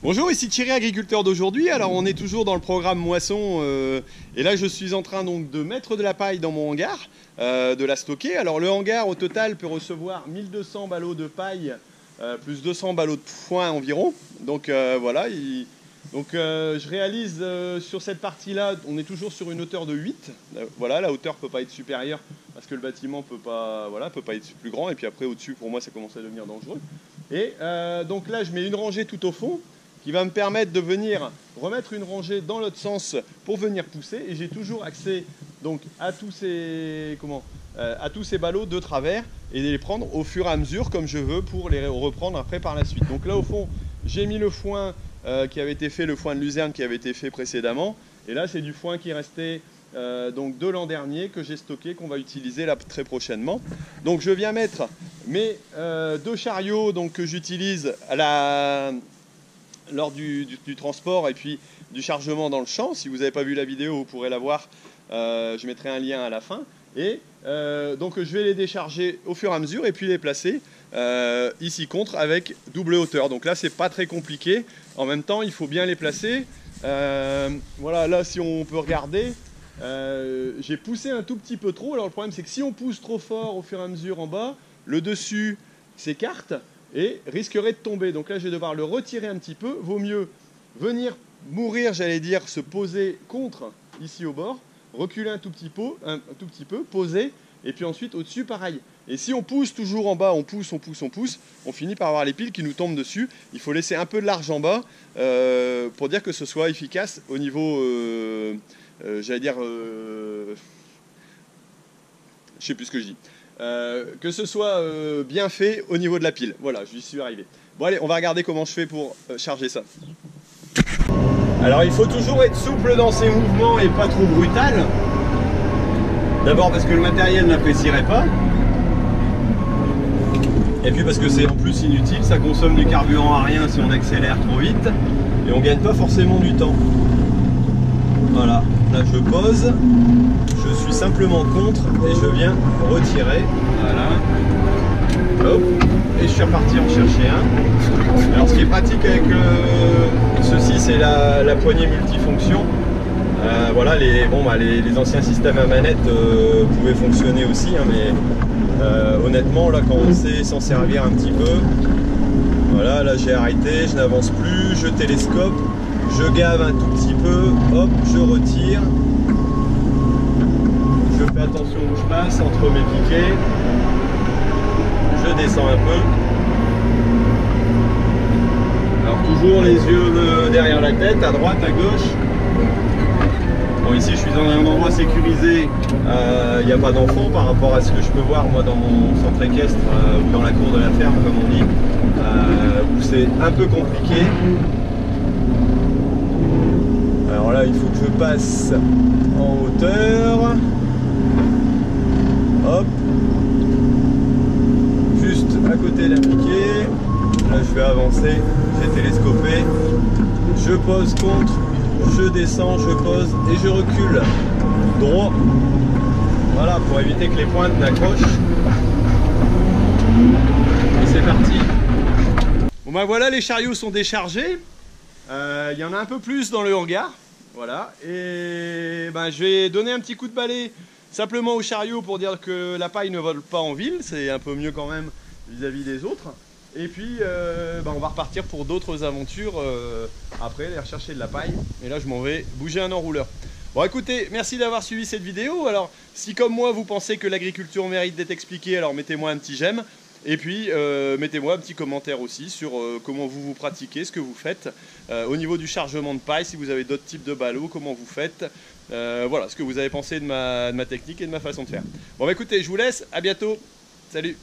Bonjour, ici Thierry, agriculteur d'aujourd'hui. Alors on est toujours dans le programme moisson et là je suis en train donc de mettre de la paille dans mon hangar, de la stocker. Alors le hangar au total peut recevoir 1200 ballots de paille plus 200 ballots de foin environ. Donc voilà, je réalise sur cette partie-là, on est toujours sur une hauteur de 8. Voilà, la hauteur peut pas être supérieure parce que le bâtiment peut pas être plus grand. Et puis après au-dessus, pour moi, ça commence à devenir dangereux. Et donc là, je mets une rangée tout au fond, qui va me permettre de venir remettre une rangée dans l'autre sens pour venir pousser. Et j'ai toujours accès donc à tous ces ballots de travers et de les prendre au fur et à mesure comme je veux pour les reprendre après par la suite. Donc là au fond, j'ai mis le foin qui avait été fait, le foin de luzerne qui avait été fait précédemment. Et là c'est du foin qui restait donc de l'an dernier que j'ai stocké, qu'on va utiliser là très prochainement. Donc je viens mettre mes deux chariots donc, que j'utilise lors du transport et puis du chargement dans le champ. Si vous n'avez pas vu la vidéo, vous pourrez la voir. Je mettrai un lien à la fin. Et donc je vais les décharger au fur et à mesure et puis les placer ici contre avec double hauteur. Donc là, c'est pas très compliqué. En même temps, il faut bien les placer. Voilà, là, si on peut regarder, j'ai poussé un tout petit peu trop. Alors le problème, c'est que si on pousse trop fort au fur et à mesure en bas, le dessus s'écarte et risquerait de tomber. Donc là, je vais devoir le retirer un petit peu. Vaut mieux venir mourir, j'allais dire, se poser contre, ici au bord, reculer un tout petit peu, poser, et puis ensuite au-dessus, pareil. Et si on pousse toujours en bas, on pousse, on finit par avoir les piles qui nous tombent dessus. Il faut laisser un peu de large en bas pour dire que ce soit efficace au niveau, j'allais dire, je sais plus ce que je dis. Que ce soit bien fait au niveau de la pile. Voilà, j'y suis arrivé. Bon allez, on va regarder comment je fais pour charger ça. Alors il faut toujours être souple dans ses mouvements et pas trop brutal. D'abord parce que le matériel n'apprécierait pas. Et puis parce que c'est en plus inutile, ça consomme du carburant à rien si on accélère trop vite. Et on gagne pas forcément du temps. Voilà, là je pose. Je suis simplement contre et je viens retirer. Voilà. Hop. Et je suis reparti en chercher un. Alors ce qui est pratique avec ceci, c'est la poignée multifonction. Voilà, les anciens systèmes à manette pouvaient fonctionner aussi, hein, mais honnêtement, là quand on sait s'en servir un petit peu, voilà, là j'ai arrêté, je n'avance plus, je télescope, je gave un tout petit peu, hop, je retire. Je fais attention où je passe entre mes piquets. Je descends un peu. Alors toujours les yeux derrière la tête, à droite, à gauche. Bon, ici je suis dans un endroit sécurisé. Il n'y a pas d'enfants par rapport à ce que je peux voir moi dans mon centre équestre ou dans la cour de la ferme comme on dit. Où c'est un peu compliqué. Alors là il faut que je passe en hauteur. Hop, juste à côté de l'appliqué. Là je vais avancer, j'ai télescopé, je pose contre, je descends, je pose et je recule droit. Voilà, pour éviter que les pointes n'accrochent. Et c'est parti. Bon ben voilà, les chariots sont déchargés. Il y en a un peu plus dans le hangar. Voilà, et ben je vais donner un petit coup de balai simplement au chariot pour dire que la paille ne vole pas en ville, c'est un peu mieux quand même vis-à-vis des autres. Et puis on va repartir pour d'autres aventures après, aller rechercher de la paille. Et là je m'en vais bouger un enrouleur. Bon écoutez, merci d'avoir suivi cette vidéo. Alors si comme moi vous pensez que l'agriculture mérite d'être expliquée, alors mettez-moi un petit j'aime. Et puis mettez-moi un petit commentaire aussi sur comment vous pratiquez, ce que vous faites au niveau du chargement de paille, si vous avez d'autres types de ballots, comment vous faites. Voilà, ce que vous avez pensé de ma technique et de ma façon de faire. Bon bah écoutez, je vous laisse, à bientôt, salut.